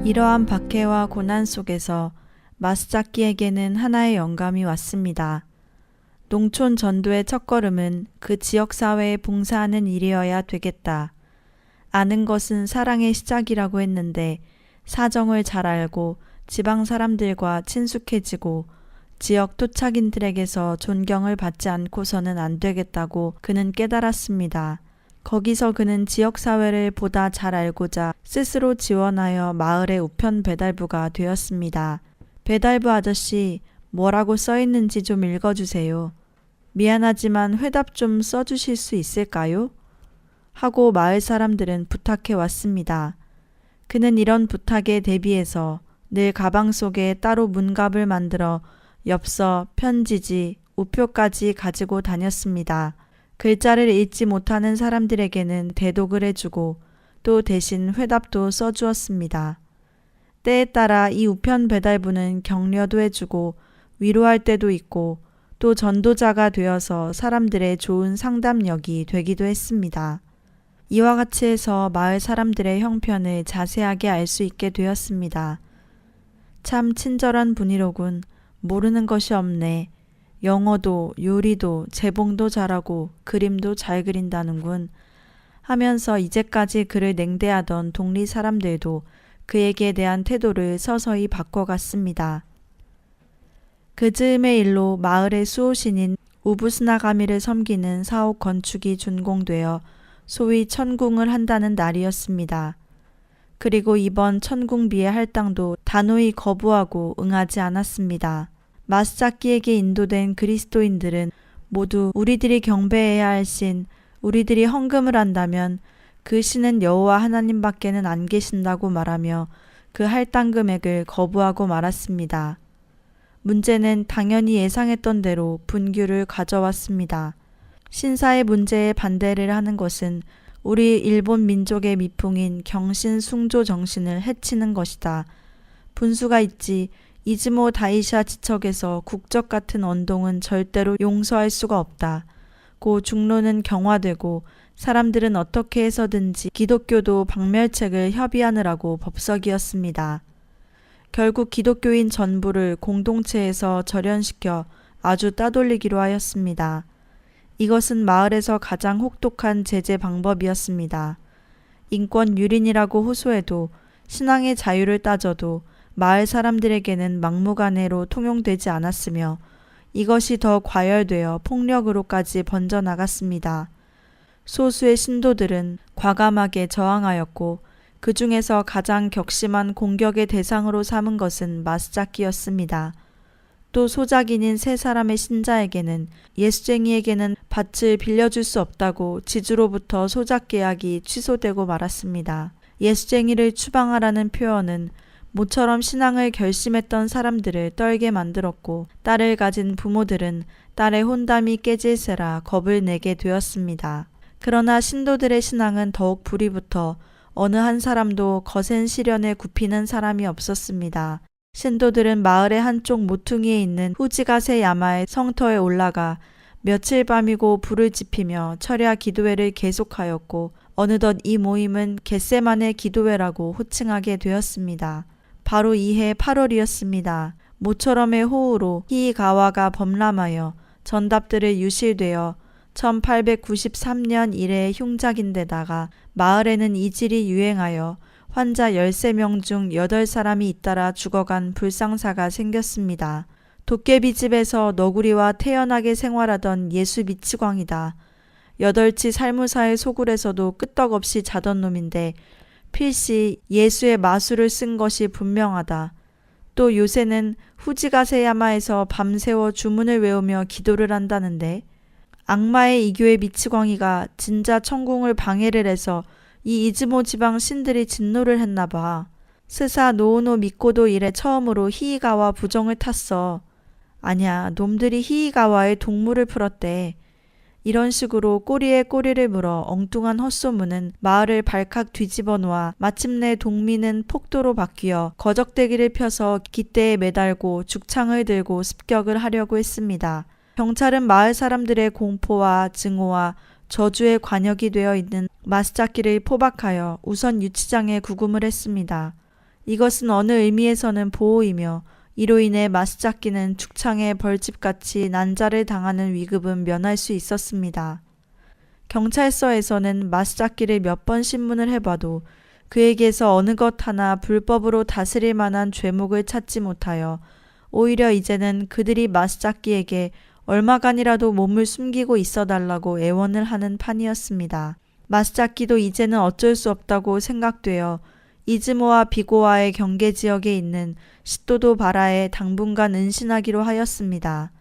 이러한 박해와 고난 속에서 마스자키에게는 하나의 영감이 왔습니다. 농촌 전도의 첫걸음은 그 지역사회에 봉사하는 일이어야 되겠다. 아는 것은 사랑의 시작이라고 했는데 사정을 잘 알고 지방 사람들과 친숙해지고 지역 토착인들에게서 존경을 받지 않고서는 안 되겠다고 그는 깨달았습니다. 거기서 그는 지역사회를 보다 잘 알고자 스스로 지원하여 마을의 우편 배달부가 되었습니다. 배달부 아저씨, 뭐라고 써있는지 좀 읽어주세요. 미안하지만 회답 좀 써주실 수 있을까요? 하고 마을 사람들은 부탁해 왔습니다. 그는 이런 부탁에 대비해서 늘 가방 속에 따로 문갑을 만들어 엽서, 편지지, 우표까지 가지고 다녔습니다. 글자를 읽지 못하는 사람들에게는 대독을 해주고 또 대신 회답도 써주었습니다. 때에 따라 이 우편 배달부는 격려도 해주고 위로할 때도 있고 또 전도자가 되어서 사람들의 좋은 상담력이 되기도 했습니다. 이와 같이 해서 마을 사람들의 형편을 자세하게 알 수 있게 되었습니다. 참 친절한 분이로군. 모르는 것이 없네. 영어도 요리도 재봉도 잘하고 그림도 잘 그린다는군 하면서 이제까지 그를 냉대하던 동리 사람들도 그에게 대한 태도를 서서히 바꿔갔습니다. 그 즈음의 일로 마을의 수호신인 우부스나가미를 섬기는 사옥 건축이 준공되어 소위 천궁을 한다는 날이었습니다. 그리고 이번 천궁비의 할당도 단호히 거부하고 응하지 않았습니다. 마스자키에게 인도된 그리스도인들은 모두 우리들이 경배해야 할 신, 우리들이 헌금을 한다면 그 신은 여호와 하나님밖에는 안 계신다고 말하며 그 할당 금액을 거부하고 말았습니다. 문제는 당연히 예상했던 대로 분규를 가져왔습니다. 신사의 문제에 반대를 하는 것은 우리 일본 민족의 미풍인 경신숭조 정신을 해치는 것이다. 분수가 있지 이즈모 다이샤 지척에서 국적 같은 언동은 절대로 용서할 수가 없다. 고 중로는 경화되고 사람들은 어떻게 해서든지 기독교도 박멸책을 협의하느라고 법석이었습니다. 결국 기독교인 전부를 공동체에서 절연시켜 아주 따돌리기로 하였습니다. 이것은 마을에서 가장 혹독한 제재 방법이었습니다. 인권 유린이라고 호소해도 신앙의 자유를 따져도 마을 사람들에게는 막무가내로 통용되지 않았으며 이것이 더 과열되어 폭력으로까지 번져나갔습니다. 소수의 신도들은 과감하게 저항하였고 그 중에서 가장 격심한 공격의 대상으로 삼은 것은 마스자키였습니다. 또 소작인인 세 사람의 신자에게는 예수쟁이에게는 밭을 빌려줄 수 없다고 지주로부터 소작 계약이 취소되고 말았습니다. 예수쟁이를 추방하라는 표현은 모처럼 신앙을 결심했던 사람들을 떨게 만들었고 딸을 가진 부모들은 딸의 혼담이 깨질세라 겁을 내게 되었습니다. 그러나 신도들의 신앙은 더욱 불이 붙어 어느 한 사람도 거센 시련에 굽히는 사람이 없었습니다. 신도들은 마을의 한쪽 모퉁이에 있는 후지가세 야마의 성터에 올라가 며칠 밤이고 불을 지피며 철야 기도회를 계속하였고 어느덧 이 모임은 겟세만의 기도회라고 호칭하게 되었습니다. 바로 이해 8월이었습니다. 모처럼의 호우로 히이가와가 범람하여 전답들을 유실되어 1893년 이래의 흉작인데다가 마을에는 이질이 유행하여 환자 13명 중 8사람이 잇따라 죽어간 불상사가 생겼습니다. 도깨비집에서 너구리와 태연하게 생활하던 예수 미치광이다. 8치 살무사의 소굴에서도 끄떡없이 자던 놈인데 필시 예수의 마술을 쓴 것이 분명하다. 또 요새는 후지가세야마에서 밤새워 주문을 외우며 기도를 한다는데 악마의 이교의 미치광이가 진짜 천궁을 방해를 해서 이 이즈모 지방 신들이 진노를 했나봐. 스사 노오노 미코도 이래 처음으로 히이가와 부정을 탔어. 아냐, 놈들이 히이가와의 동물을 풀었대. 이런 식으로 꼬리에 꼬리를 물어 엉뚱한 헛소문은 마을을 발칵 뒤집어 놓아 마침내 동민은 폭도로 바뀌어 거적대기를 펴서 깃대에 매달고 죽창을 들고 습격을 하려고 했습니다. 경찰은 마을 사람들의 공포와 증오와 저주에 관역이 되어 있는 마스자키를 포박하여 우선 유치장에 구금을 했습니다. 이것은 어느 의미에서는 보호이며 이로 인해 마스자키는 죽창에 벌집같이 난자를 당하는 위급은 면할 수 있었습니다. 경찰서에서는 마스자키를 몇 번 신문을 해봐도 그에게서 어느 것 하나 불법으로 다스릴 만한 죄목을 찾지 못하여 오히려 이제는 그들이 마스자키에게 얼마간이라도 몸을 숨기고 있어달라고 애원을 하는 판이었습니다. 마스자키도 이제는 어쩔 수 없다고 생각되어 이즈모와 비고와의 경계지역에 있는 시토도바라에 당분간 은신하기로 하였습니다.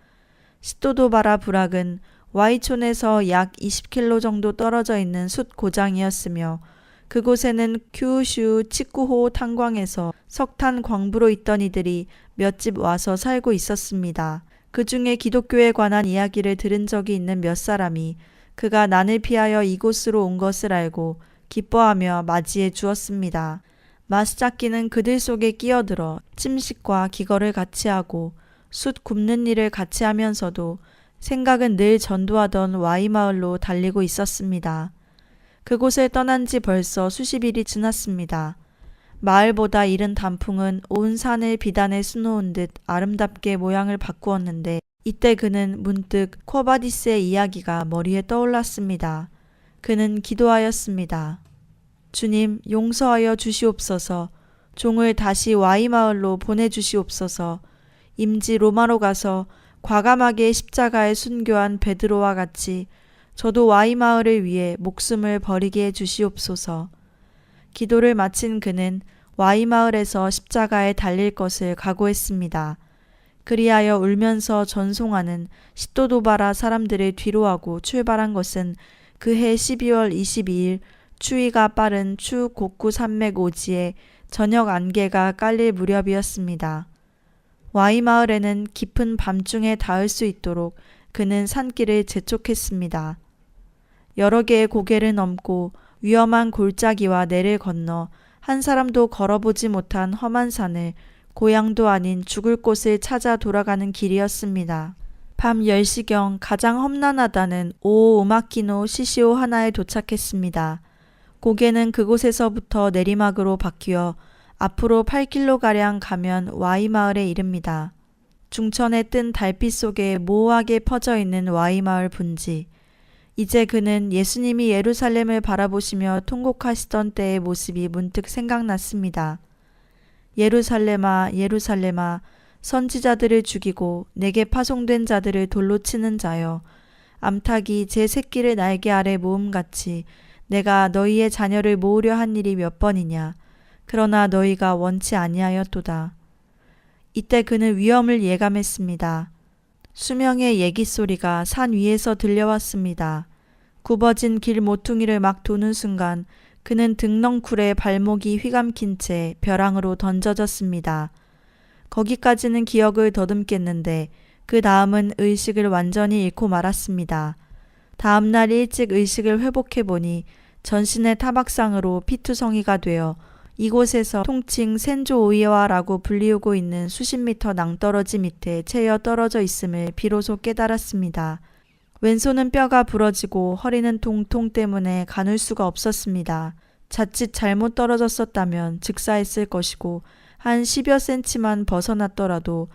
시토도바라 부락은 와이촌에서 약 20km 정도 떨어져 있는 숯 고장이었으며 그곳에는 큐슈 치쿠호 탄광에서 석탄 광부로 있던 이들이 몇 집 와서 살고 있었습니다. 그 중에 기독교에 관한 이야기를 들은 적이 있는 몇 사람이 그가 난을 피하여 이곳으로 온 것을 알고 기뻐하며 맞이해 주었습니다. 마스자키는 그들 속에 끼어들어 침식과 기거를 같이 하고 숯 굽는 일을 같이 하면서도 생각은 늘 전도하던 Y마을로 달리고 있었습니다. 그곳을 떠난 지 벌써 수십 일이 지났습니다. 마을보다 이른 단풍은 온 산을 비단에 수놓은 듯 아름답게 모양을 바꾸었는데 이때 그는 문득 쿼바디스의 이야기가 머리에 떠올랐습니다. 그는 기도하였습니다. 주님, 용서하여 주시옵소서. 종을 다시 Y마을로 보내주시옵소서. 임지 로마로 가서 과감하게 십자가에 순교한 베드로와 같이 저도 Y마을을 위해 목숨을 버리게 해 주시옵소서. 기도를 마친 그는 Y마을에서 십자가에 달릴 것을 각오했습니다. 그리하여 울면서 전송하는 시토도바라 사람들을 뒤로하고 출발한 것은 그해 12월 22일 추위가 빠른 추 곡구 산맥 오지에 저녁 안개가 깔릴 무렵이었습니다. Y마을에는 깊은 밤중에 닿을 수 있도록 그는 산길을 재촉했습니다. 여러 개의 고개를 넘고 위험한 골짜기와 내를 건너 한 사람도 걸어보지 못한 험한 산을 고향도 아닌 죽을 곳을 찾아 돌아가는 길이었습니다. 밤 10시경 가장 험난하다는 오오마키노 시시오 하나에 도착했습니다. 고개는 그곳에서부터 내리막으로 바뀌어 앞으로 8km가량 가면 Y마을에 이릅니다. 중천에 뜬 달빛 속에 모호하게 퍼져 있는 Y마을 분지. 이제 그는 예수님이 예루살렘을 바라보시며 통곡하시던 때의 모습이 문득 생각났습니다. 예루살렘아, 예루살렘아, 선지자들을 죽이고 내게 파송된 자들을 돌로 치는 자여, 암탉이 제 새끼를 날개 아래 모음같이 내가 너희의 자녀를 모으려 한 일이 몇 번이냐. 그러나 너희가 원치 아니하였도다. 이때 그는 위험을 예감했습니다. 수명의 얘기 소리가 산 위에서 들려왔습니다. 굽어진 길 모퉁이를 막 도는 순간 그는 등렁쿨에 발목이 휘감긴 채 벼랑으로 던져졌습니다. 거기까지는 기억을 더듬겠는데 그 다음은 의식을 완전히 잃고 말았습니다. 다음 날 일찍 의식을 회복해보니 전신의 타박상으로 피투성이가 되어 이곳에서 통칭 센조오이와라고 불리우고 있는 수십 미터 낭떠러지 밑에 채여 떨어져 있음을 비로소 깨달았습니다. 왼손은 뼈가 부러지고 허리는 통통 때문에 가눌 수가 없었습니다. 자칫 잘못 떨어졌었다면 즉사했을 것이고 한 10여 센치만 벗어났더라도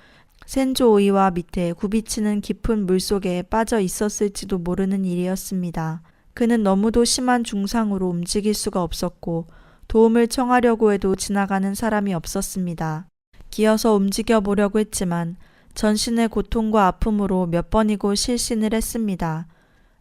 센조오이와 밑에 굽이치는 깊은 물속에 빠져 있었을지도 모르는 일이었습니다. 그는 너무도 심한 중상으로 움직일 수가 없었고 도움을 청하려고 해도 지나가는 사람이 없었습니다. 기어서 움직여 보려고 했지만 전신의 고통과 아픔으로 몇 번이고 실신을 했습니다.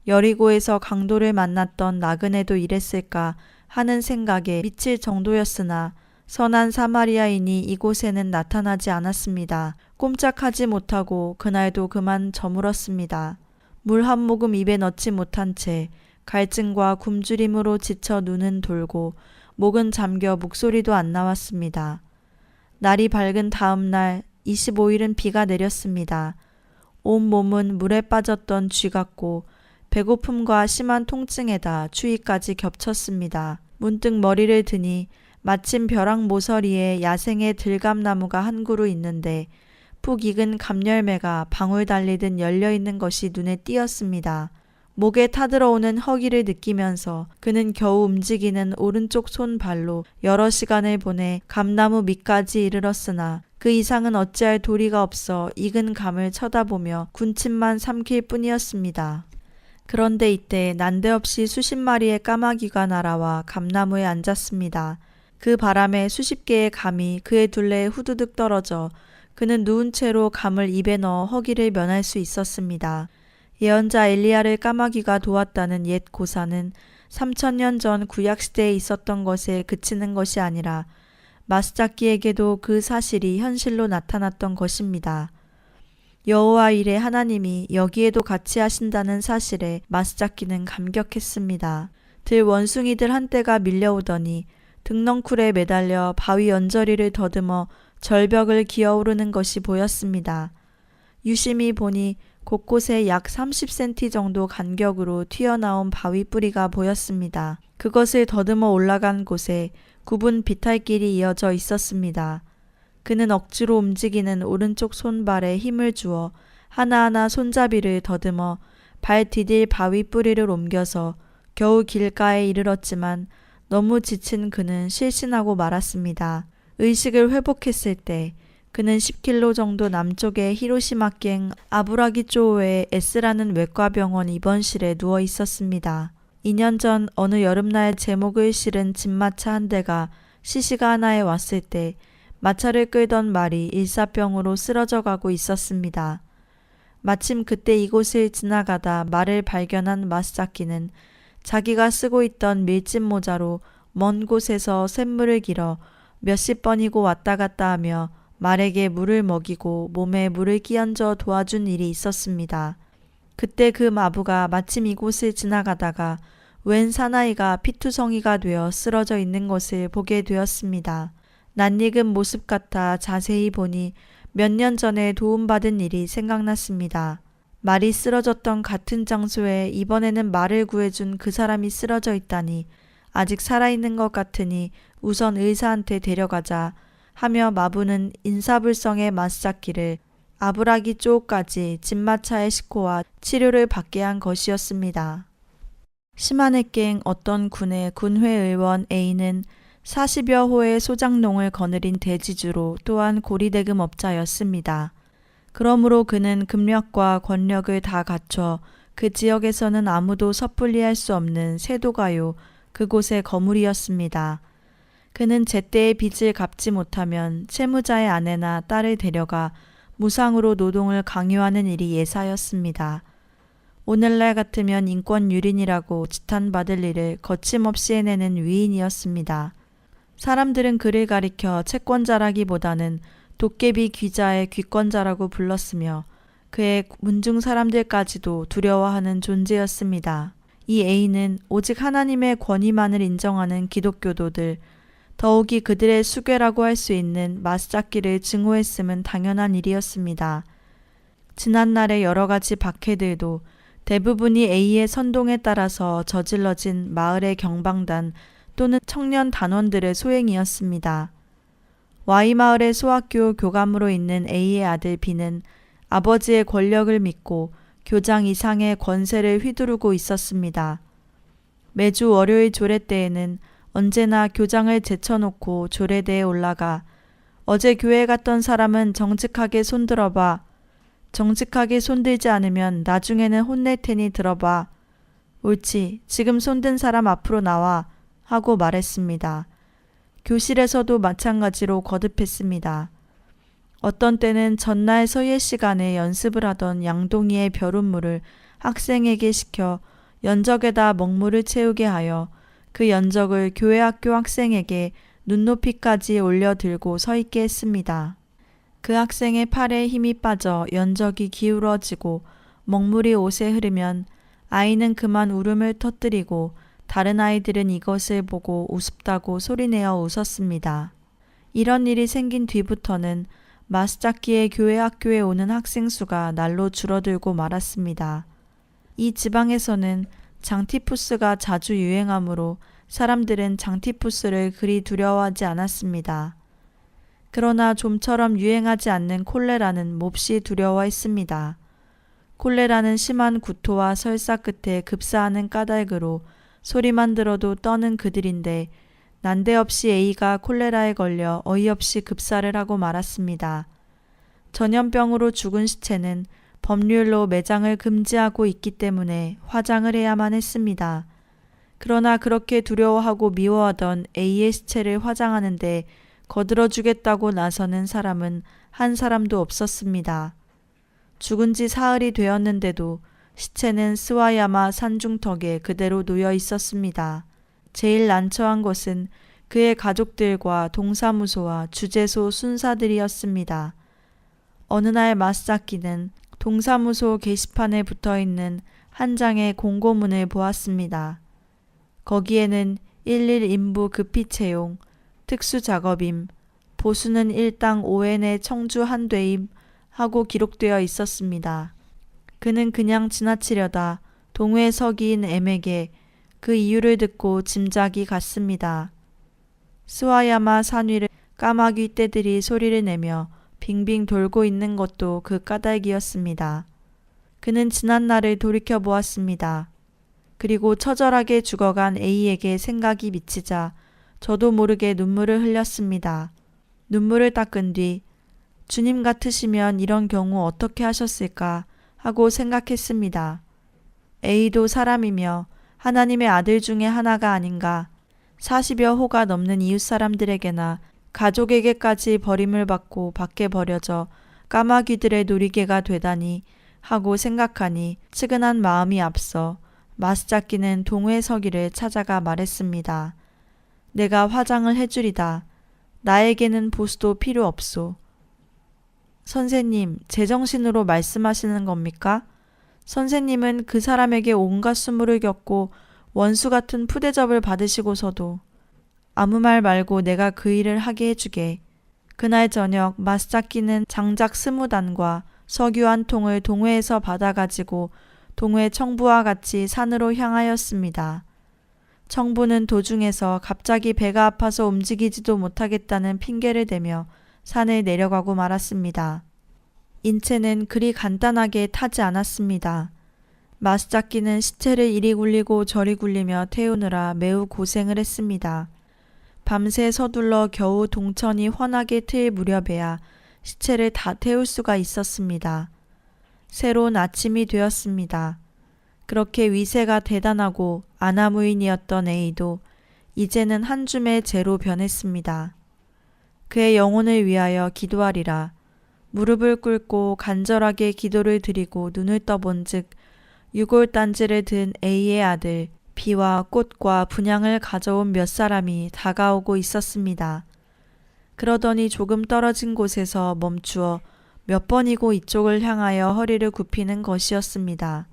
여리고에서 강도를 만났던 나그네도 이랬을까 하는 생각에 미칠 정도였으나 선한 사마리아인이 이곳에는 나타나지 않았습니다. 꼼짝하지 못하고 그날도 그만 저물었습니다. 물 한 모금 입에 넣지 못한 채 갈증과 굶주림으로 지쳐 눈은 돌고 목은 잠겨 목소리도 안 나왔습니다. 날이 밝은 다음 날 25일은 비가 내렸습니다. 온 몸은 물에 빠졌던 쥐 같고 배고픔과 심한 통증에다 추위까지 겹쳤습니다. 문득 머리를 드니 마침 벼랑 모서리에 야생의 들감나무가 한 그루 있는데 푹 익은 감열매가 방울 달리듯 열려있는 것이 눈에 띄었습니다. 목에 타들어오는 허기를 느끼면서 그는 겨우 움직이는 오른쪽 손발로 여러 시간을 보내 감나무 밑까지 이르렀으나 그 이상은 어찌할 도리가 없어 익은 감을 쳐다보며 군침만 삼킬 뿐이었습니다. 그런데 이때 난데없이 수십 마리의 까마귀가 날아와 감나무에 앉았습니다. 그 바람에 수십 개의 감이 그의 둘레에 후두둑 떨어져 그는 누운 채로 감을 입에 넣어 허기를 면할 수 있었습니다. 예언자 엘리야를 까마귀가 도왔다는 옛 고사는 3000년 전 구약시대에 있었던 것에 그치는 것이 아니라 마스잡기에게도 그 사실이 현실로 나타났던 것입니다. 여호와 일에 하나님이 여기에도 같이 하신다는 사실에 마스잡기는 감격했습니다. 들 원숭이들 한떼가 밀려오더니 등넝쿨에 매달려 바위 언저리를 더듬어 절벽을 기어오르는 것이 보였습니다. 유심히 보니 곳곳에 약 30cm 정도 간격으로 튀어나온 바위 뿌리가 보였습니다. 그것을 더듬어 올라간 곳에 굽은 비탈길이 이어져 있었습니다. 그는 억지로 움직이는 오른쪽 손발에 힘을 주어 하나하나 손잡이를 더듬어 발 디딜 바위 뿌리를 옮겨서 겨우 길가에 이르렀지만 너무 지친 그는 실신하고 말았습니다. 의식을 회복했을 때 그는 10km 정도 남쪽의 히로시마県아부라기조의 S라는 외과병원 입원실에 누워 있었습니다. 2년 전 어느 여름날 제목을 실은 집마차 한 대가 시시가하나에 왔을 때 마차를 끌던 말이 일사병으로 쓰러져 가고 있었습니다. 마침 그때 이곳을 지나가다 말을 발견한 마스잡기는 자기가 쓰고 있던 밀짚 모자로 먼 곳에서 샘물을 길어 몇십 번이고 왔다 갔다 하며 말에게 물을 먹이고 몸에 물을 끼얹어 도와준 일이 있었습니다. 그때 그 마부가 마침 이곳을 지나가다가 웬 사나이가 피투성이가 되어 쓰러져 있는 것을 보게 되었습니다. 낯익은 모습 같아 자세히 보니 몇 년 전에 도움받은 일이 생각났습니다. 말이 쓰러졌던 같은 장소에 이번에는 말을 구해준 그 사람이 쓰러져 있다니 아직 살아있는 것 같으니 우선 의사한테 데려가자 하며 마부는 인사불성의 마스잡기를 아부라기 쪽까지 집마차에 싣고와 치료를 받게 한 것이었습니다. 시마네県어떤 군의 군회의원 A는 40여 호의 소장농을 거느린 대지주로 또한 고리대금업자였습니다. 그러므로 그는 금력과 권력을 다 갖춰 그 지역에서는 아무도 섣불리 할 수 없는 세도가요 그곳의 거물이었습니다. 그는 제때의 빚을 갚지 못하면 채무자의 아내나 딸을 데려가 무상으로 노동을 강요하는 일이 예사였습니다. 오늘날 같으면 인권유린이라고 지탄받을 일을 거침없이 해내는 위인이었습니다. 사람들은 그를 가리켜 채권자라기보다는 도깨비 귀자의 귀권자라고 불렀으며 그의 문중 사람들까지도 두려워하는 존재였습니다. 이 A는 오직 하나님의 권위만을 인정하는 기독교도들, 더욱이 그들의 수괴라고 할 수 있는 마스잡기를 증오했음은 당연한 일이었습니다. 지난날의 여러 가지 박해들도 대부분이 A의 선동에 따라서 저질러진 마을의 경방단 또는 청년 단원들의 소행이었습니다. Y마을의 소학교 교감으로 있는 A의 아들 B는 아버지의 권력을 믿고 교장 이상의 권세를 휘두르고 있었습니다. 매주 월요일 조례 때에는 언제나 교장을 제쳐놓고 조례대에 올라가 어제 교회 갔던 사람은 정직하게 손들어봐. 정직하게 손들지 않으면 나중에는 혼낼 테니 들어봐. 옳지, 지금 손든 사람 앞으로 나와 하고 말했습니다. 교실에서도 마찬가지로 거듭했습니다. 어떤 때는 전날 서예 시간에 연습을 하던 양동이의 벼룩물을 학생에게 시켜 연적에다 먹물을 채우게 하여 그 연적을 교회 학교 학생에게 눈높이까지 올려 들고 서 있게 했습니다. 그 학생의 팔에 힘이 빠져 연적이 기울어지고 먹물이 옷에 흐르면 아이는 그만 울음을 터뜨리고 다른 아이들은 이것을 보고 우습다고 소리내어 웃었습니다. 이런 일이 생긴 뒤부터는 마스잡기의 교회 학교에 오는 학생 수가 날로 줄어들고 말았습니다. 이 지방에서는 장티푸스가 자주 유행하므로 사람들은 장티푸스를 그리 두려워하지 않았습니다. 그러나 좀처럼 유행하지 않는 콜레라는 몹시 두려워했습니다. 콜레라는 심한 구토와 설사 끝에 급사하는 까닭으로 소리만 들어도 떠는 그들인데 난데없이 A가 콜레라에 걸려 어이없이 급사를 하고 말았습니다. 전염병으로 죽은 시체는 법률로 매장을 금지하고 있기 때문에 화장을 해야만 했습니다. 그러나 그렇게 두려워하고 미워하던 A의 시체를 화장하는데 거들어주겠다고 나서는 사람은 한 사람도 없었습니다. 죽은 지 사흘이 되었는데도 시체는 스와야마 산중턱에 그대로 놓여 있었습니다. 제일 난처한 것은 그의 가족들과 동사무소와 주재소 순사들이었습니다. 어느 날 마사키는 동사무소 게시판에 붙어있는 한 장의 공고문을 보았습니다. 거기에는 11 인부 급히 채용, 특수작업임, 보수는 일당 5엔의 청주 한 대임 하고 기록되어 있었습니다. 그는 그냥 지나치려다 동호회 서기인 M에게 그 이유를 듣고 짐작이 갔습니다. 스와야마 산 위를 까마귀 떼들이 소리를 내며 빙빙 돌고 있는 것도 그 까닭이었습니다. 그는 지난 날을 돌이켜 보았습니다. 그리고 처절하게 죽어간 A에게 생각이 미치자 저도 모르게 눈물을 흘렸습니다. 눈물을 닦은 뒤 주님 같으시면 이런 경우 어떻게 하셨을까 하고 생각했습니다. A도 사람이며 하나님의 아들 중에 하나가 아닌가. 40여 호가 넘는 이웃 사람들에게나 가족에게까지 버림을 받고 밖에 버려져 까마귀들의 놀이개가 되다니 하고 생각하니 측은한 마음이 앞서 마스자키는 동호회 서기를 찾아가 말했습니다. 내가 화장을 해주리다. 나에게는 보수도 필요 없소. 선생님, 제정신으로 말씀하시는 겁니까? 선생님은 그 사람에게 온갖 수모를 겪고 원수 같은 푸대접을 받으시고서도 아무 말 말고 내가 그 일을 하게 해주게. 그날 저녁 마스자키는 장작 20단과 석유 한 통을 동호회에서 받아가지고 동호회 청부와 같이 산으로 향하였습니다. 청부는 도중에서 갑자기 배가 아파서 움직이지도 못하겠다는 핑계를 대며 산을 내려가고 말았습니다. 인체는 그리 간단하게 타지 않았습니다. 마스자키는 시체를 이리 굴리고 저리 굴리며 태우느라 매우 고생을 했습니다. 밤새 서둘러 겨우 동천이 환하게 트일 무렵에야 시체를 다 태울 수가 있었습니다. 새로운 아침이 되었습니다. 그렇게 위세가 대단하고 아나무인이었던 A도 이제는 한 줌의 재로 변했습니다. 그의 영혼을 위하여 기도하리라. 무릎을 꿇고 간절하게 기도를 드리고 눈을 떠본즉 유골단지를 든 A의 아들 비와 꽃과 분향을 가져온 몇 사람이 다가오고 있었습니다. 그러더니 조금 떨어진 곳에서 멈추어 몇 번이고 이쪽을 향하여 허리를 굽히는 것이었습니다.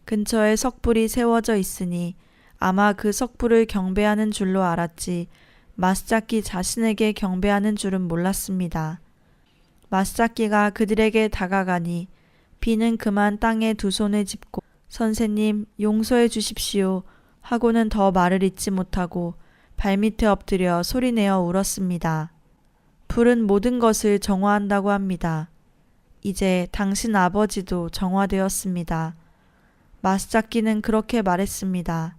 근처에 석불이 세워져 있으니 아마 그 석불을 경배하는 줄로 알았지 마스자키 자신에게 경배하는 줄은 몰랐습니다. 마스자키가 그들에게 다가가니 비는 그만 땅에 두 손을 짚고 선생님 용서해 주십시오 하고는 더 말을 잇지 못하고 발밑에 엎드려 소리내어 울었습니다. 불은 모든 것을 정화한다고 합니다. 이제 당신 아버지도 정화되었습니다. 마스자키는 그렇게 말했습니다.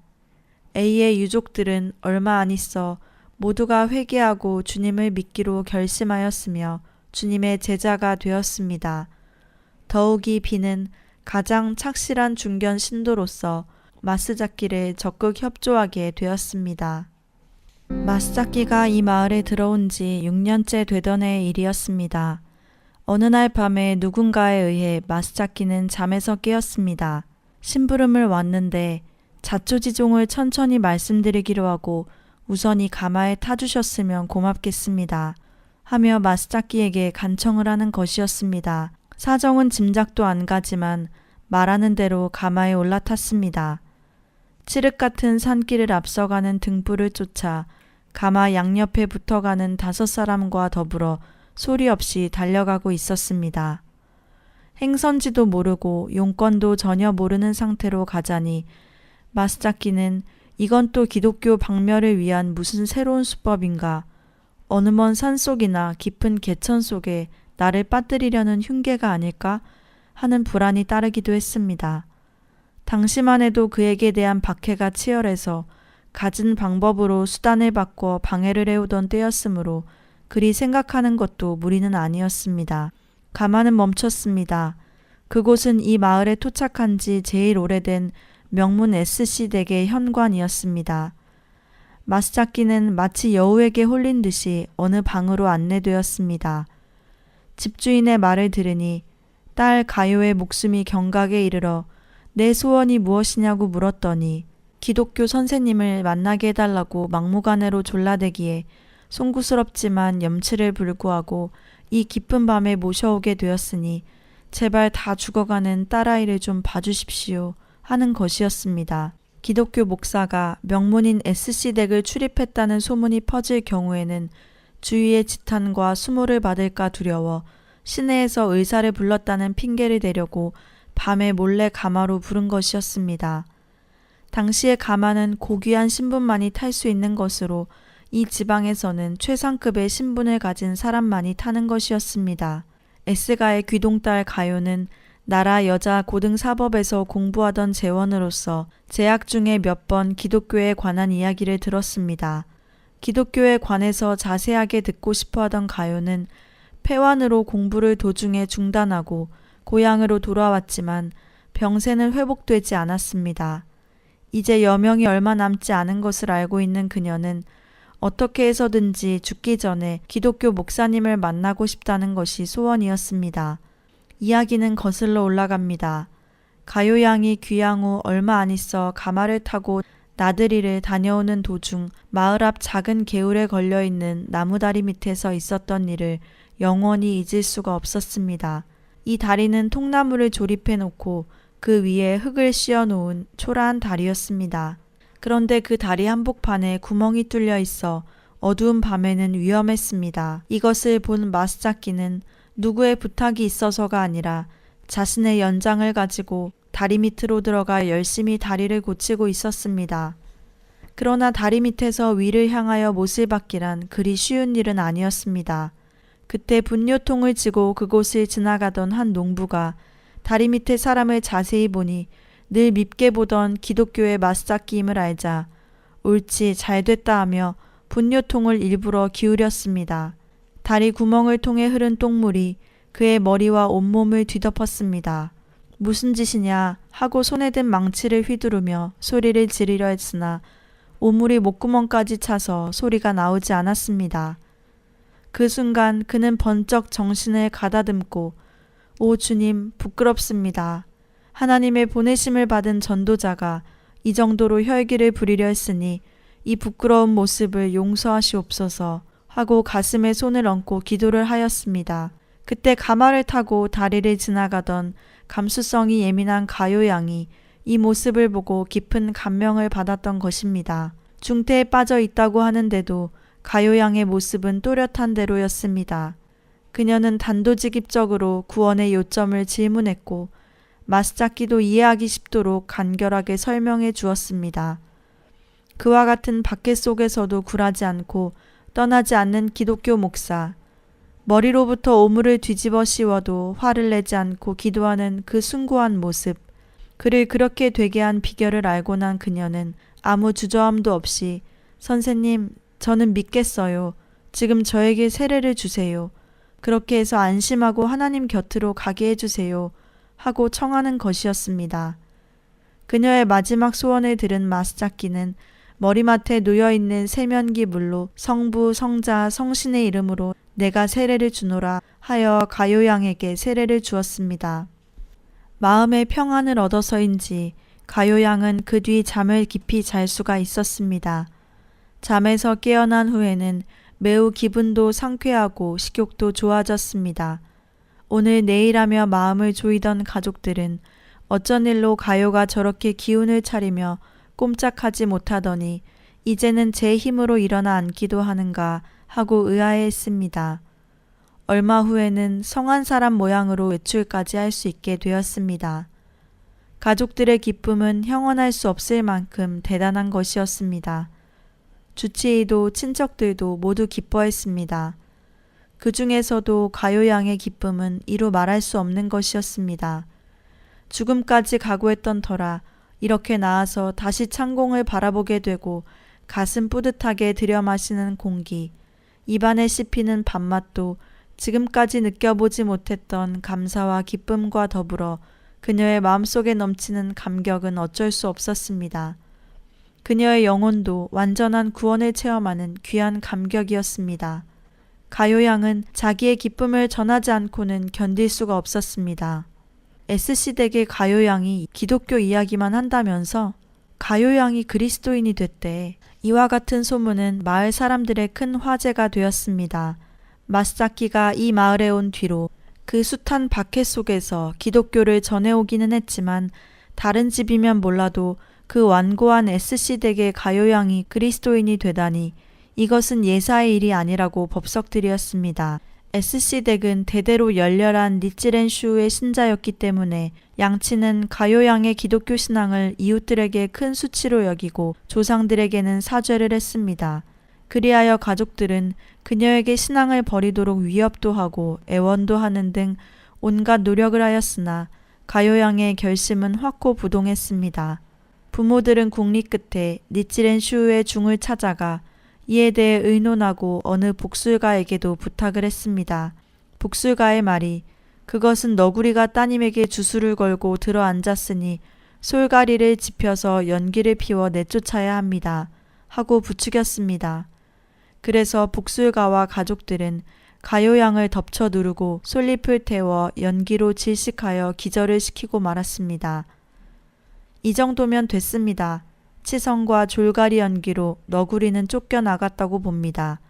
A의 유족들은 얼마 안 있어 모두가 회개하고 주님을 믿기로 결심하였으며 주님의 제자가 되었습니다. 더욱이 비는 가장 착실한 중견 신도로서 마스자키를 적극 협조하게 되었습니다. 마스자키가 이 마을에 들어온 지 6년째 되던 해의 일이었습니다. 어느 날 밤에 누군가에 의해 마스자키는 잠에서 깨었습니다. 심부름을 왔는데 자초지종을 천천히 말씀드리기로 하고 우선이 가마에 타주셨으면 고맙겠습니다. 하며 마스자키에게 간청을 하는 것이었습니다. 사정은 짐작도 안 가지만 말하는 대로 가마에 올라탔습니다. 칠흑 같은 산길을 앞서가는 등불을 쫓아 가마 양옆에 붙어가는 5사람과 더불어 소리 없이 달려가고 있었습니다. 행선지도 모르고 용건도 전혀 모르는 상태로 가자니 마스자키는 이건 또 기독교 박멸을 위한 무슨 새로운 수법인가, 어느 먼 산속이나 깊은 개천 속에 나를 빠뜨리려는 흉계가 아닐까 하는 불안이 따르기도 했습니다. 당시만 해도 그에게 대한 박해가 치열해서 갖은 방법으로 수단을 바꿔 방해를 해오던 때였으므로 그리 생각하는 것도 무리는 아니었습니다. 가마는 멈췄습니다. 그곳은 이 마을에 토착한 지 제일 오래된 명문 SC 댁의 현관이었습니다. 마스자키는 마치 여우에게 홀린 듯이 어느 방으로 안내되었습니다. 집주인의 말을 들으니 딸 가요의 목숨이 경각에 이르러 내 소원이 무엇이냐고 물었더니 기독교 선생님을 만나게 해달라고 막무가내로 졸라대기에 송구스럽지만 염치를 불구하고 이 깊은 밤에 모셔오게 되었으니 제발 다 죽어가는 딸아이를 좀 봐주십시오 하는 것이었습니다. 기독교 목사가 명문인 SC 댁을 출입했다는 소문이 퍼질 경우에는 주위의 지탄과 수모를 받을까 두려워 시내에서 의사를 불렀다는 핑계를 대려고 밤에 몰래 가마로 부른 것이었습니다. 당시의 가마는 고귀한 신분만이 탈 수 있는 것으로 이 지방에서는 최상급의 신분을 가진 사람만이 타는 것이었습니다. S가의 귀동딸 가요는 나라 여자 고등사법에서 공부하던 재원으로서 재학 중에 몇 번 기독교에 관한 이야기를 들었습니다. 기독교에 관해서 자세하게 듣고 싶어 하던 가요는 폐환으로 공부를 도중에 중단하고 고향으로 돌아왔지만 병세는 회복되지 않았습니다. 이제 여명이 얼마 남지 않은 것을 알고 있는 그녀는 어떻게 해서든지 죽기 전에 기독교 목사님을 만나고 싶다는 것이 소원이었습니다. 이야기는 거슬러 올라갑니다. 가요 양이 귀양 후 얼마 안 있어 가마를 타고 나들이를 다녀오는 도중 마을 앞 작은 개울에 걸려있는 나무다리 밑에서 있었던 일을 영원히 잊을 수가 없었습니다. 이 다리는 통나무를 조립해 놓고 그 위에 흙을 씌워 놓은 초라한 다리였습니다. 그런데 그 다리 한복판에 구멍이 뚫려 있어 어두운 밤에는 위험했습니다. 이것을 본 마스자키는 누구의 부탁이 있어서가 아니라 자신의 연장을 가지고 다리 밑으로 들어가 열심히 다리를 고치고 있었습니다. 그러나 다리 밑에서 위를 향하여 못을 받기란 그리 쉬운 일은 아니었습니다. 그때 분뇨통을 쥐고 그곳을 지나가던 한 농부가 다리 밑에 사람을 자세히 보니 늘 밉게 보던 기독교의 마스자키임을 알자 옳지 잘됐다 하며 분뇨통을 일부러 기울였습니다. 다리 구멍을 통해 흐른 똥물이 그의 머리와 온몸을 뒤덮었습니다. 무슨 짓이냐 하고 손에 든 망치를 휘두르며 소리를 지르려 했으나 오물이 목구멍까지 차서 소리가 나오지 않았습니다. 그 순간 그는 번쩍 정신을 가다듬고 오 주님 부끄럽습니다. 하나님의 보내심을 받은 전도자가 이 정도로 혈기를 부리려 했으니 이 부끄러운 모습을 용서하시옵소서 하고 가슴에 손을 얹고 기도를 하였습니다. 그때 가마를 타고 다리를 지나가던 감수성이 예민한 가요 양이 이 모습을 보고 깊은 감명을 받았던 것입니다. 중태에 빠져 있다고 하는데도 가요 양의 모습은 또렷한 대로였습니다. 그녀는 단도직입적으로 구원의 요점을 질문했고 마스자키도 이해하기 쉽도록 간결하게 설명해 주었습니다. 그와 같은 박해 속에서도 굴하지 않고 떠나지 않는 기독교 목사, 머리로부터 오물을 뒤집어 씌워도 화를 내지 않고 기도하는 그 숭고한 모습, 그를 그렇게 되게 한 비결을 알고 난 그녀는 아무 주저함도 없이 선생님, 저는 믿겠어요. 지금 저에게 세례를 주세요. 그렇게 해서 안심하고 하나님 곁으로 가게 해주세요. 하고 청하는 것이었습니다. 그녀의 마지막 소원을 들은 마스자키는 머리맡에 놓여있는 세면기 물로 성부, 성자, 성신의 이름으로 내가 세례를 주노라 하여 가요 양에게 세례를 주었습니다. 마음의 평안을 얻어서인지 가요 양은 그 뒤 잠을 깊이 잘 수가 있었습니다. 잠에서 깨어난 후에는 매우 기분도 상쾌하고 식욕도 좋아졌습니다. 오늘 내일하며 마음을 조이던 가족들은 어쩐 일로 가요가 저렇게 기운을 차리며 꼼짝하지 못하더니 이제는 제 힘으로 일어나 앉기도 하는가 하고 의아해했습니다. 얼마 후에는 성한 사람 모양으로 외출까지 할 수 있게 되었습니다. 가족들의 기쁨은 형언할 수 없을 만큼 대단한 것이었습니다. 주치의도 친척들도 모두 기뻐했습니다. 그 중에서도 가요 양의 기쁨은 이루 말할 수 없는 것이었습니다. 죽음까지 각오했던 터라 이렇게 나아서 다시 창공을 바라보게 되고 가슴 뿌듯하게 들여 마시는 공기, 입안에 씹히는 밥맛도 지금까지 느껴보지 못했던 감사와 기쁨과 더불어 그녀의 마음속에 넘치는 감격은 어쩔 수 없었습니다. 그녀의 영혼도 완전한 구원을 체험하는 귀한 감격이었습니다. 가요 양은 자기의 기쁨을 전하지 않고는 견딜 수가 없었습니다. S씨 댁의 가요 양이 기독교 이야기만 한다면서 가요 양이 그리스도인이 됐대. 이와 같은 소문은 마을 사람들의 큰 화제가 되었습니다. 마스자키가 이 마을에 온 뒤로 그 숱한 박해 속에서 기독교를 전해오기는 했지만 다른 집이면 몰라도 그 완고한 S씨 댁의 가요 양이 그리스도인이 되다니 이것은 예사의 일이 아니라고 법석들이었습니다. S씨 댁은 대대로 열렬한 니찌렌슈의 신자였기 때문에 양치는 가요 양의 기독교 신앙을 이웃들에게 큰 수치로 여기고 조상들에게는 사죄를 했습니다. 그리하여 가족들은 그녀에게 신앙을 버리도록 위협도 하고 애원도 하는 등 온갖 노력을 하였으나 가요 양의 결심은 확고부동했습니다. 부모들은 국리 끝에 니찌렌슈의 중을 찾아가 이에 대해 의논하고 어느 복술가에게도 부탁을 했습니다. 복술가의 말이 그것은 너구리가 따님에게 주술을 걸고 들어앉았으니 솔가리를 짚혀서 연기를 피워 내쫓아야 합니다. 하고 부추겼습니다. 그래서 복술가와 가족들은 가요 양을 덮쳐 누르고 솔잎을 태워 연기로 질식하여 기절을 시키고 말았습니다. 이 정도면 됐습니다. 치성과 졸가리 연기로 너구리는 쫓겨나갔다고 봅니다.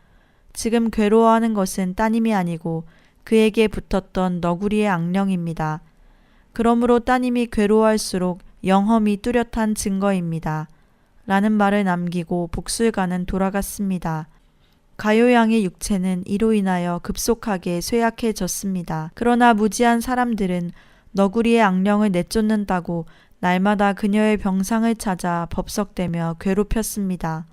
지금 괴로워하는 것은 따님이 아니고 그에게 붙었던 너구리의 악령입니다. 그러므로 따님이 괴로워할수록 영험이 뚜렷한 증거입니다. 라는 말을 남기고 복술가는 돌아갔습니다. 가요 양의 육체는 이로 인하여 급속하게 쇠약해졌습니다. 그러나 무지한 사람들은 너구리의 악령을 내쫓는다고 날마다 그녀의 병상을 찾아 법석대며 괴롭혔습니다.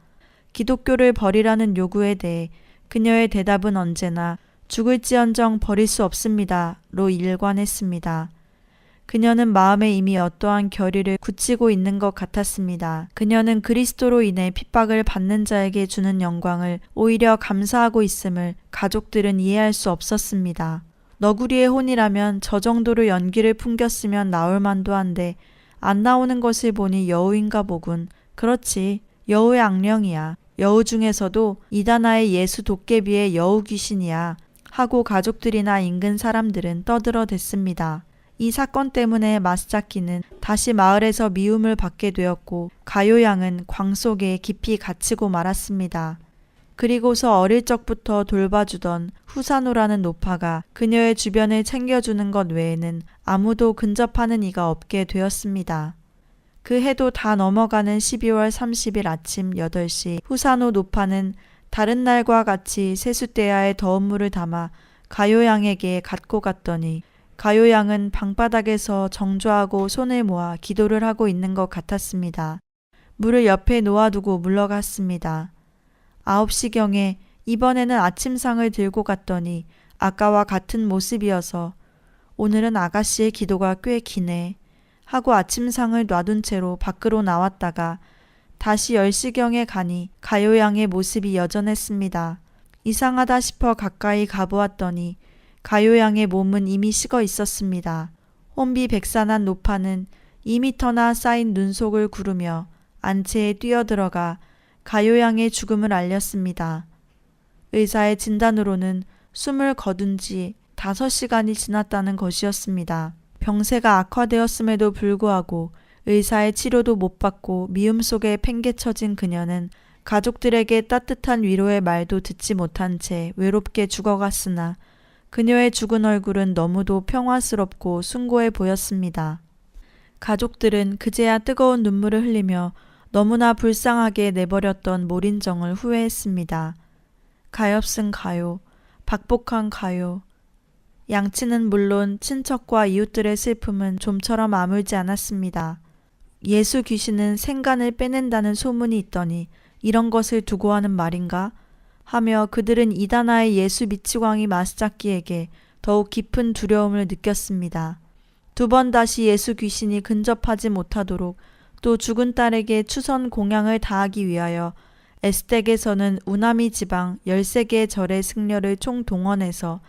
기독교를 버리라는 요구에 대해 그녀의 대답은 언제나 죽을지언정 버릴 수 없습니다.로 일관했습니다. 그녀는 마음에 이미 어떠한 결의를 굳히고 있는 것 같았습니다. 그녀는 그리스도로 인해 핍박을 받는 자에게 주는 영광을 오히려 감사하고 있음을 가족들은 이해할 수 없었습니다. 너구리의 혼이라면 저 정도로 연기를 풍겼으면 나올 만도 한데 안 나오는 것을 보니 여우인가 보군. 그렇지, 여우의 악령이야. 여우 중에서도 이다나의 예수 도깨비의 여우 귀신이야. 하고 가족들이나 인근 사람들은 떠들어댔습니다. 이 사건 때문에 마스자키는 다시 마을에서 미움을 받게 되었고 가요 양은 광 속에 깊이 갇히고 말았습니다. 그리고서 어릴 적부터 돌봐주던 후사노라는 노파가 그녀의 주변을 챙겨주는 것 외에는 아무도 근접하는 이가 없게 되었습니다. 그 해도 다 넘어가는 12월 30일 아침 8시 후사노 노파는 다른 날과 같이 세숫대야에 더운 물을 담아 가요 양에게 갖고 갔더니 가요 양은 방바닥에서 정좌하고 손을 모아 기도를 하고 있는 것 같았습니다. 물을 옆에 놓아두고 물러갔습니다. 9시경에 이번에는 아침상을 들고 갔더니 아까와 같은 모습이어서 오늘은 아가씨의 기도가 꽤 기네 하고 아침상을 놔둔 채로 밖으로 나왔다가 다시 10시경에 가니 가요 양의 모습이 여전했습니다. 이상하다 싶어 가까이 가보았더니 가요 양의 몸은 이미 식어 있었습니다. 혼비백산한 노파는 2미터나 쌓인 눈속을 구르며 안채에 뛰어들어가 가요 양의 죽음을 알렸습니다. 의사의 진단으로는 숨을 거둔 지 5시간이 지났다는 것이었습니다. 병세가 악화되었음에도 불구하고 의사의 치료도 못 받고 미움 속에 팽개쳐진 그녀는 가족들에게 따뜻한 위로의 말도 듣지 못한 채 외롭게 죽어갔으나 그녀의 죽은 얼굴은 너무도 평화스럽고 숭고해 보였습니다. 가족들은 그제야 뜨거운 눈물을 흘리며 너무나 불쌍하게 내버렸던 몰인정을 후회했습니다. 가엾은 가요, 박복한 가요. 양치는 물론 친척과 이웃들의 슬픔은 좀처럼 아물지 않았습니다. 예수 귀신은 생간을 빼낸다는 소문이 있더니 이런 것을 두고 하는 말인가? 하며 그들은 이다나의 예수 미치광이 마스잡기에게 더욱 깊은 두려움을 느꼈습니다. 두 번 다시 예수 귀신이 근접하지 못하도록 또 죽은 딸에게 추선 공양을 다하기 위하여 에스텍에서는 우나미 지방 13개의 절의 승려를 총동원해서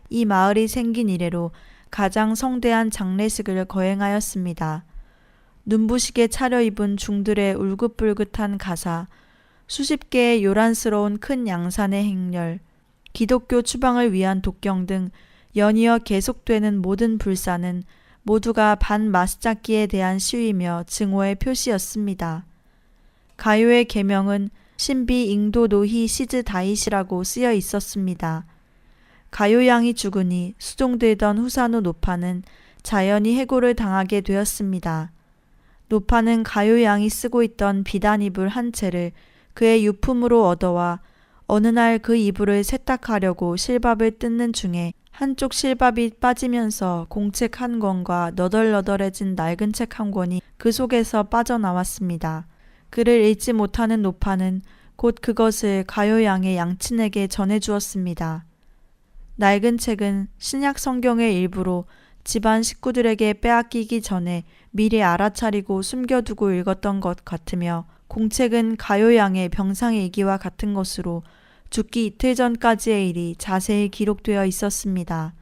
이 마을이 생긴 이래로 가장 성대한 장례식을 거행하였습니다. 눈부시게 차려입은 중들의 울긋불긋한 가사, 수십 개의 요란스러운 큰 양산의 행렬, 기독교 추방을 위한 독경 등 연이어 계속되는 모든 불사는 모두가 반마스잡기에 대한 시위며 증오의 표시였습니다. 가요의 계명은 신비 잉도 노히 시즈 다잇이라고 쓰여 있었습니다. 가요 양이 죽으니 수종되던 후사노 노파는 자연히 해고를 당하게 되었습니다. 노파는 가요 양이 쓰고 있던 비단 이불 한 채를 그의 유품으로 얻어와 어느 날 그 이불을 세탁하려고 실밥을 뜯는 중에 한쪽 실밥이 빠지면서 공책 한 권과 너덜너덜해진 낡은 책 한 권이 그 속에서 빠져나왔습니다. 그를 읽지 못하는 노파는 곧 그것을 가요 양의 양친에게 전해주었습니다. 낡은 책은 신약 성경의 일부로 집안 식구들에게 빼앗기기 전에 미리 알아차리고 숨겨두고 읽었던 것 같으며 공책은 가요 양의 병상일기와 같은 것으로 죽기 이틀 전까지의 일이 자세히 기록되어 있었습니다.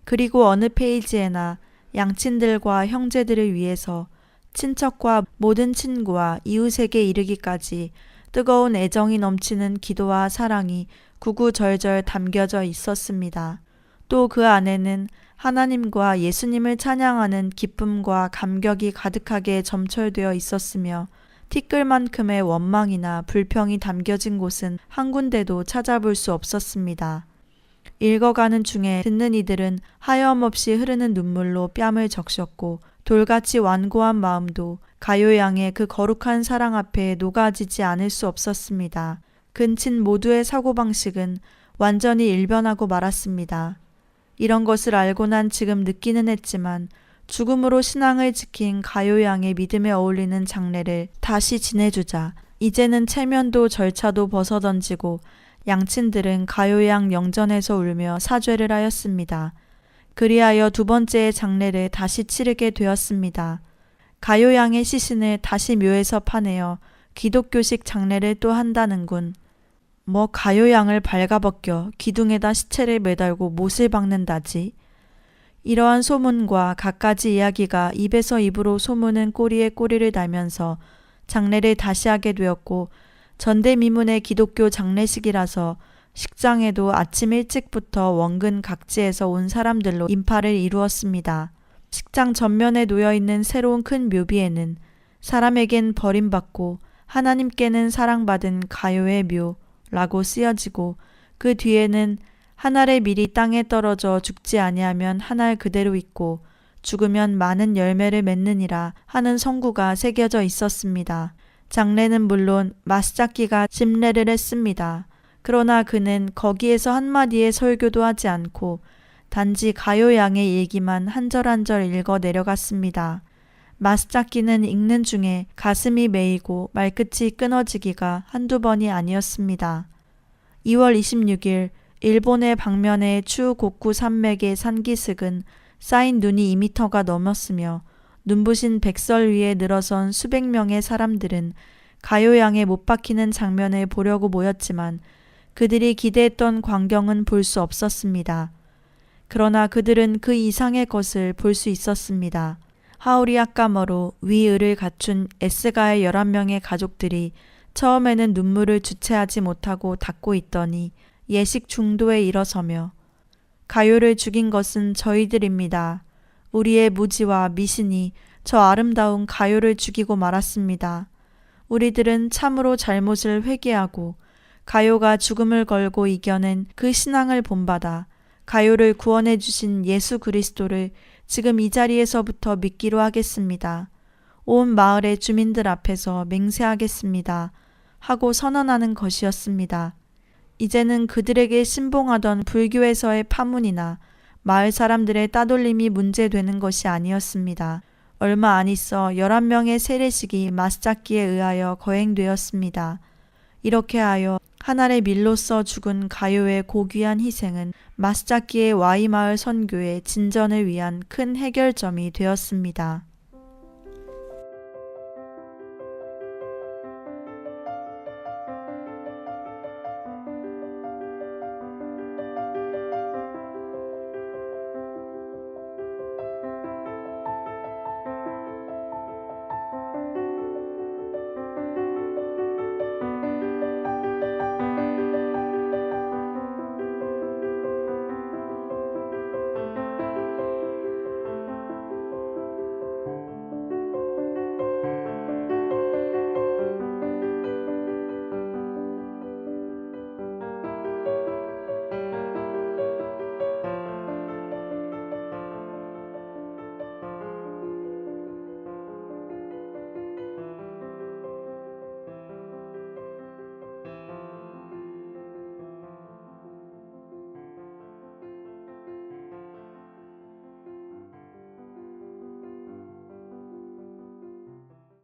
그리고 어느 페이지에나 양친들과 형제들을 위해서 친척과 모든 친구와 이웃에게 이르기까지 뜨거운 애정이 넘치는 기도와 사랑이 구구절절 담겨져 있었습니다. 또 그 안에는 하나님과 예수님을 찬양하는 기쁨과 감격이 가득하게 점철되어 있었으며 티끌만큼의 원망이나 불평이 담겨진 곳은 한 군데도 찾아볼 수 없었습니다. 읽어가는 중에 듣는 이들은 하염없이 흐르는 눈물로 뺨을 적셨고 돌같이 완고한 마음도 가요 양의 그 거룩한 사랑 앞에 녹아지지 않을 수 없었습니다. 근친 모두의 사고방식은 완전히 일변하고 말았습니다. 이런 것을 알고 난 지금 느끼는 했지만 죽음으로 신앙을 지킨 가요 양의 믿음에 어울리는 장례를 다시 지내주자. 이제는 체면도 절차도 벗어던지고 양친들은 가요 양 영전에서 울며 사죄를 하였습니다. 그리하여 두 번째의 장례를 다시 치르게 되었습니다. 가요 양의 시신을 다시 묘에서 파내어 기독교식 장례를 또 한다는군. 뭐 가요 양을 발가벗겨 기둥에다 시체를 매달고 못을 박는다지. 이러한 소문과 갖가지 이야기가 입에서 입으로 소문은 꼬리에 꼬리를 달면서 장례를 다시 하게 되었고 전대미문의 기독교 장례식이라서 식장에도 아침 일찍부터 원근 각지에서 온 사람들로 인파를 이루었습니다. 식장 전면에 놓여있는 새로운 큰 묘비에는 사람에겐 버림받고 하나님께는 사랑받은 가요의 묘라고 쓰여지고 그 뒤에는 한 알의 밀이 땅에 떨어져 죽지 아니하면 한 알 그대로 있고 죽으면 많은 열매를 맺느니라 하는 성구가 새겨져 있었습니다. 장례는 물론 마스잡기가 집례를 했습니다. 그러나 그는 거기에서 한마디의 설교도 하지 않고 단지 가요 양의 얘기만 한 절 한 절 읽어 내려갔습니다. 마스잡기는 읽는 중에 가슴이 메이고 말끝이 끊어지기가 한두 번이 아니었습니다. 2월 26일 일본의 방면의 추곡구 산맥의 산기슭은 쌓인 눈이 2미터가 넘었으며 눈부신 백설 위에 늘어선 수백 명의 사람들은 가요 양에 못 박히는 장면을 보려고 모였지만 그들이 기대했던 광경은 볼 수 없었습니다. 그러나 그들은 그 이상의 것을 볼 수 있었습니다. 하우리아까머로 위의를 갖춘 에스가의 11명의 가족들이 처음에는 눈물을 주체하지 못하고 닦고 있더니 예식 중도에 일어서며 가요를 죽인 것은 저희들입니다. 우리의 무지와 미신이 저 아름다운 가요를 죽이고 말았습니다. 우리들은 참으로 잘못을 회개하고 가요가 죽음을 걸고 이겨낸 그 신앙을 본받아 가요를 구원해 주신 예수 그리스도를 지금 이 자리에서부터 믿기로 하겠습니다. 온 마을의 주민들 앞에서 맹세하겠습니다. 하고 선언하는 것이었습니다. 이제는 그들에게 신봉하던 불교에서의 파문이나 마을 사람들의 따돌림이 문제되는 것이 아니었습니다. 얼마 안 있어 11명의 세례식이 마스잡기에 의하여 거행되었습니다. 이렇게 하여 한 알의 밀로써 죽은 가요의 고귀한 희생은 마스자키의 Y마을 선교의 진전을 위한 큰 해결점이 되었습니다.